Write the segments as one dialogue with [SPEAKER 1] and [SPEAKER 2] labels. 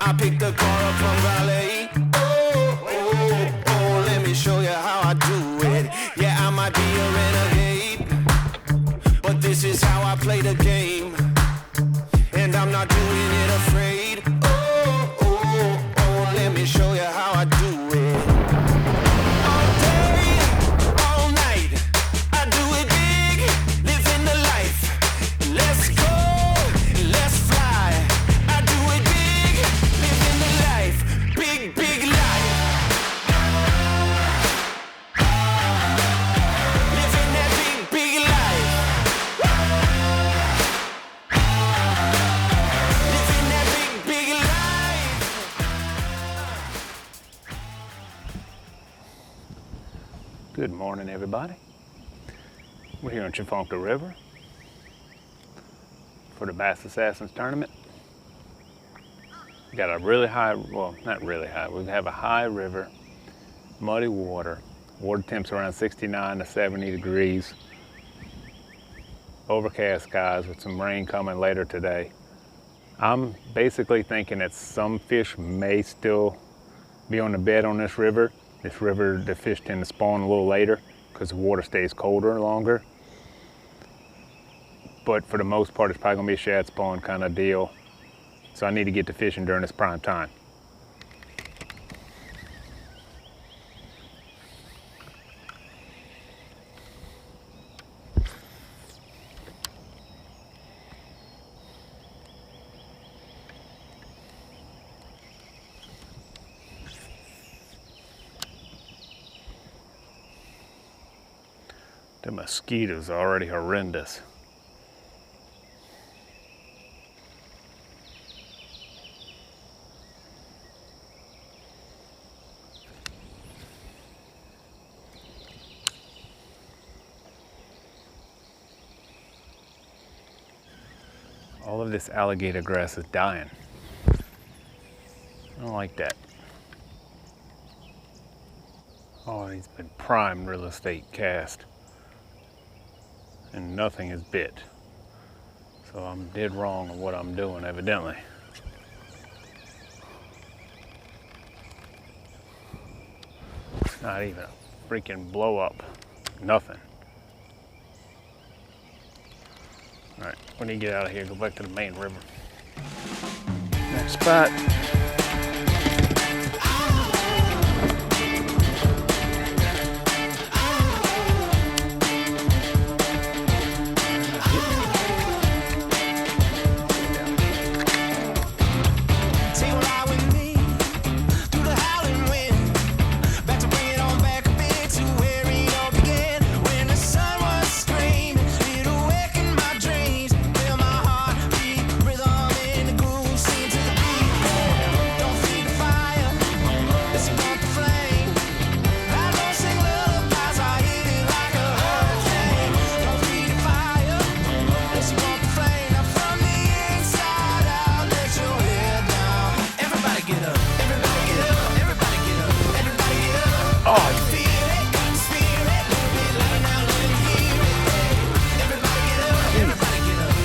[SPEAKER 1] I picked the car up from valet. Oh, oh, oh, let me show you how I do it. Yeah, I might be a renegade, but this is how I play the game. And I'm not doing it afraid. Oh, oh, oh, let me show you how I do it. All day, all night, I do it big, living the life. Let's go, let's fly. I do it big, living the life. Big, big life. Living that big, big life. Living that big, big life.
[SPEAKER 2] Good morning, everybody. We're here on Tchefuncte River for the Bass Assassins tournament. We got a really high, well, not really high, we have a high river, muddy water, water temps around 69 to 70 degrees, overcast skies with some rain coming later today. I'm basically thinking that some fish may still be on the bed on this river. This river, the fish tend to spawn a little later because the water stays colder longer. But for the most part, it's probably gonna be a shad spawn kind of deal. So I need to get to fishing during this prime time. The mosquitoes are already horrendous. All of this alligator grass is dying. I don't like that. Oh, he's been prime real estate cast. And nothing is bit. So I'm dead wrong on what I'm doing, evidently. It's not even a freaking blow up. Nothing. All right, when you get out of here, go back to the main river. Next spot.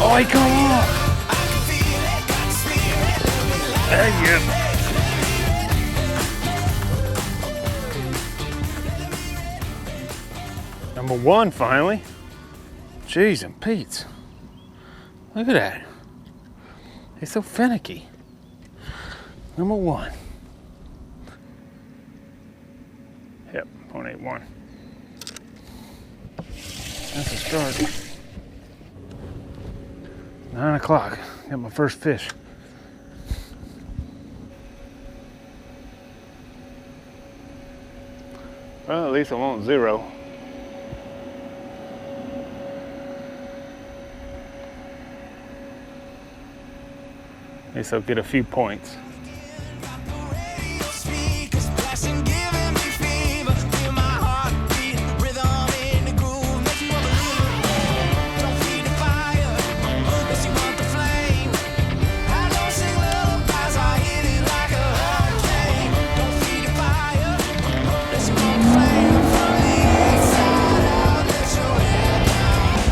[SPEAKER 2] Oh, come on! There you go. Number one, finally. Jeez and Pete's. Look at that. He's so finicky. Number one. Yep, 0.81. That's a start. 9 o'clock, got my first fish. Well, at least I won't zero. At least I'll get a few points.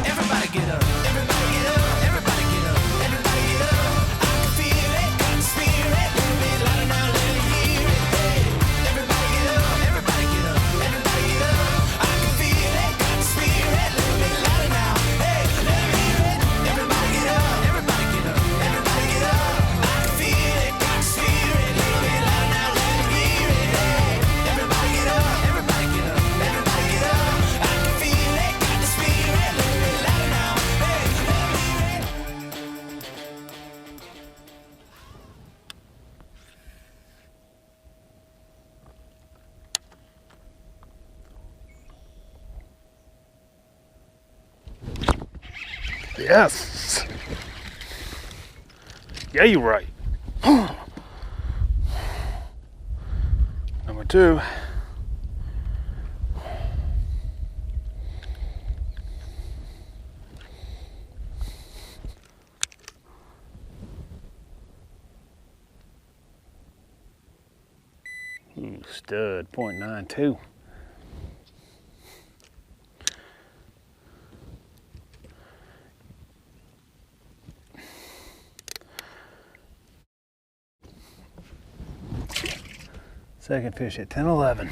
[SPEAKER 1] Everybody get up, everybody get up, everybody get up. I can feel it, got the spirit.
[SPEAKER 2] yes. Yeah, you're right. Number 2. Ooh, stud, 0.92. Second fish at 10:11.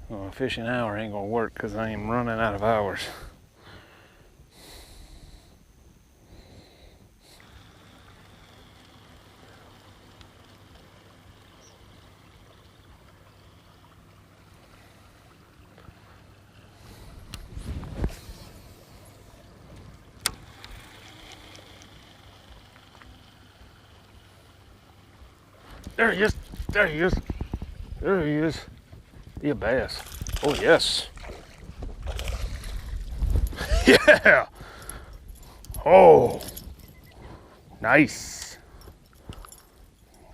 [SPEAKER 2] Well, a fishing hour ain't gonna work because I am running out of hours. There he is. There he is. There he is. Be a bass. Oh, yes. Yeah. Oh. Nice.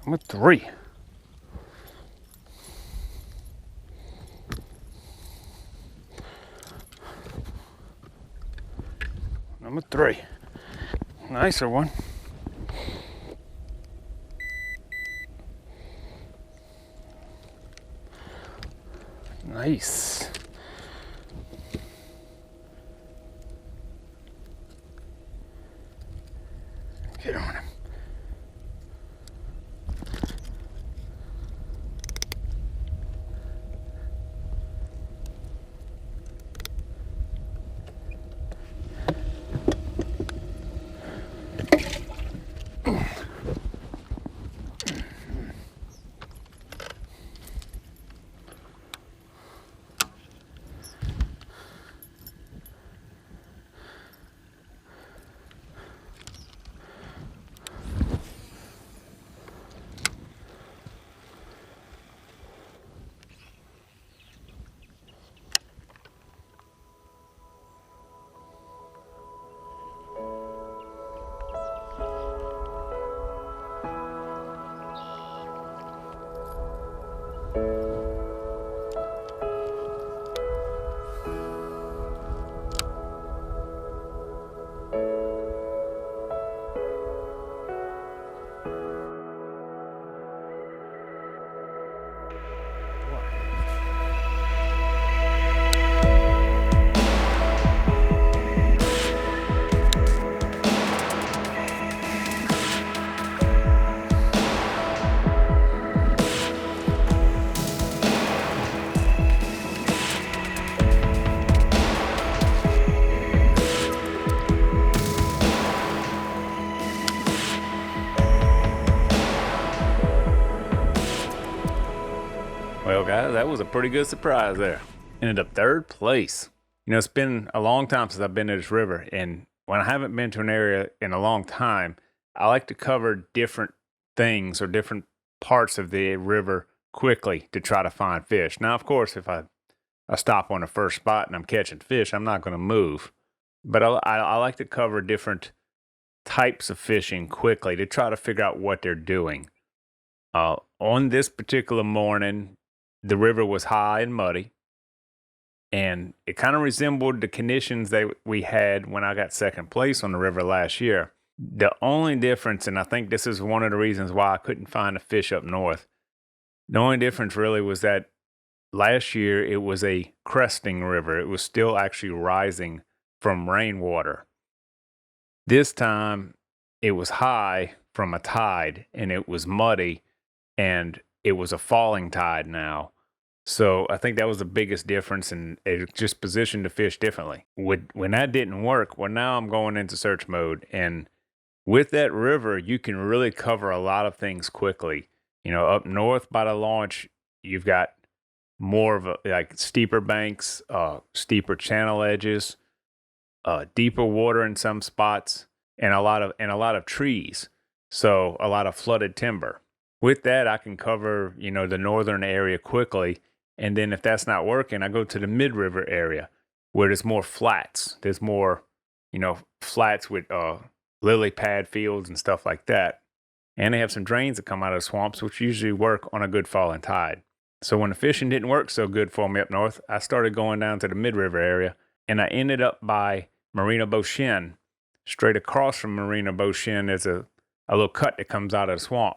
[SPEAKER 2] Number 3. Number 3. Nicer one. Nice. Get on him. Well, guys, that was a pretty good surprise there. Ended up 3rd place. You know, it's been a long time since I've been to this river, and when I haven't been to an area in a long time, I like to cover different things or different parts of the river quickly to try to find fish. Now, of course, if I stop on the first spot and I'm catching fish, I'm not going to move. But I like to cover different types of fishing quickly to try to figure out what they're doing. On this particular morning, the river was high and muddy, and it kind of resembled the conditions that we had when I got 2nd place on the river last year. The only difference, and I think this is one of the reasons why I couldn't find a fish up north, the only difference really was that last year it was a cresting river. It was still actually rising from rainwater. This time it was high from a tide, and it was muddy, and it was a falling tide now. So I think that was the biggest difference, and it just positioned the fish differently. When that didn't work, well, now I'm going into search mode. And with that river, you can really cover a lot of things quickly. You know, up north by the launch, you've got more of like steeper banks, steeper channel edges, deeper water in some spots, and a lot of trees. So a lot of flooded timber. With that, I can cover, you know, the northern area quickly. And then if that's not working, I go to the mid-river area. where there's more flats. There's more, flats with lily pad fields and stuff like that. And they have some drains that come out of the swamps, which usually work on a good falling tide. So when the fishing didn't work so good for me up north, I started going down to the mid-river area, and I ended up by Marina Beauchene. Straight across from Marina Beauchene, there's a little cut that comes out of the swamp,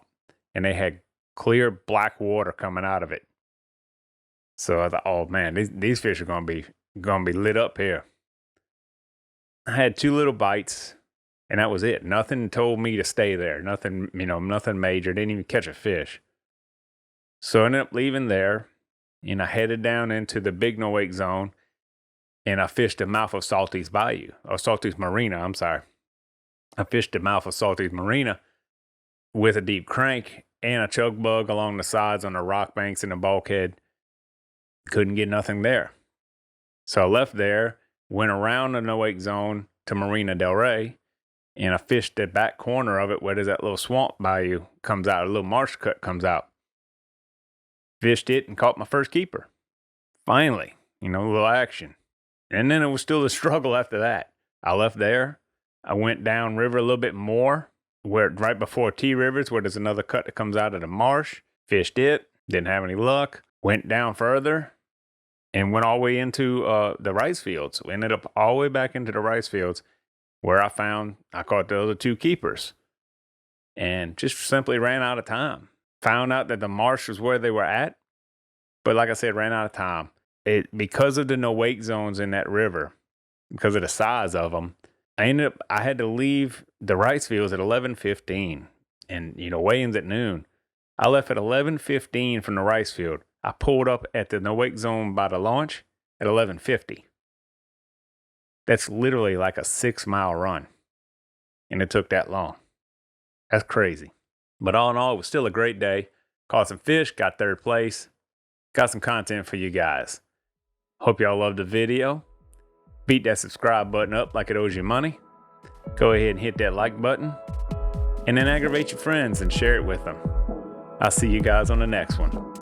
[SPEAKER 2] and they had clear black water coming out of it. So I thought, oh man, these fish are gonna be lit up here. I had 2 little bites, and that was it. Nothing told me to stay there. Nothing, nothing major. Didn't even catch a fish. So I ended up leaving there, and I headed down into the big no-wake zone, and I fished the mouth of Salty's Bayou, or Salty's Marina, I'm sorry. I fished the mouth of Salty's Marina with a deep crank and a chug bug along the sides on the rock banks and the bulkhead. Couldn't get nothing there. So I left there, went around the no-wake zone to Marina Del Rey, and I fished the back corner of it where there's that little swamp bayou comes out, a little marsh cut comes out. Fished it and caught my first keeper. Finally, a little action. And then it was still a struggle after that. I left there. I went down river a little bit more, right before T Rivers, where there's another cut that comes out of the marsh. Fished it. Didn't have any luck. Went down further and went all the way into the rice fields. We ended up all the way back into the rice fields where I caught the other 2 keepers and just simply ran out of time. Found out that the marsh was where they were at, but like I said, ran out of time. Because of the no-wake zones in that river, because of the size of them, I had to leave the rice fields at 11:15 and, weigh-ins at noon. I left at 11:15 from the rice field. I pulled up at the no-wake zone by the launch at 11:50. That's literally like a 6-mile run, and it took that long. That's crazy. But all in all, it was still a great day. Caught some fish, got 3rd place. Got some content for you guys. Hope y'all loved the video. Beat that subscribe button up like it owes you money. Go ahead and hit that like button. And then aggravate your friends and share it with them. I'll see you guys on the next one.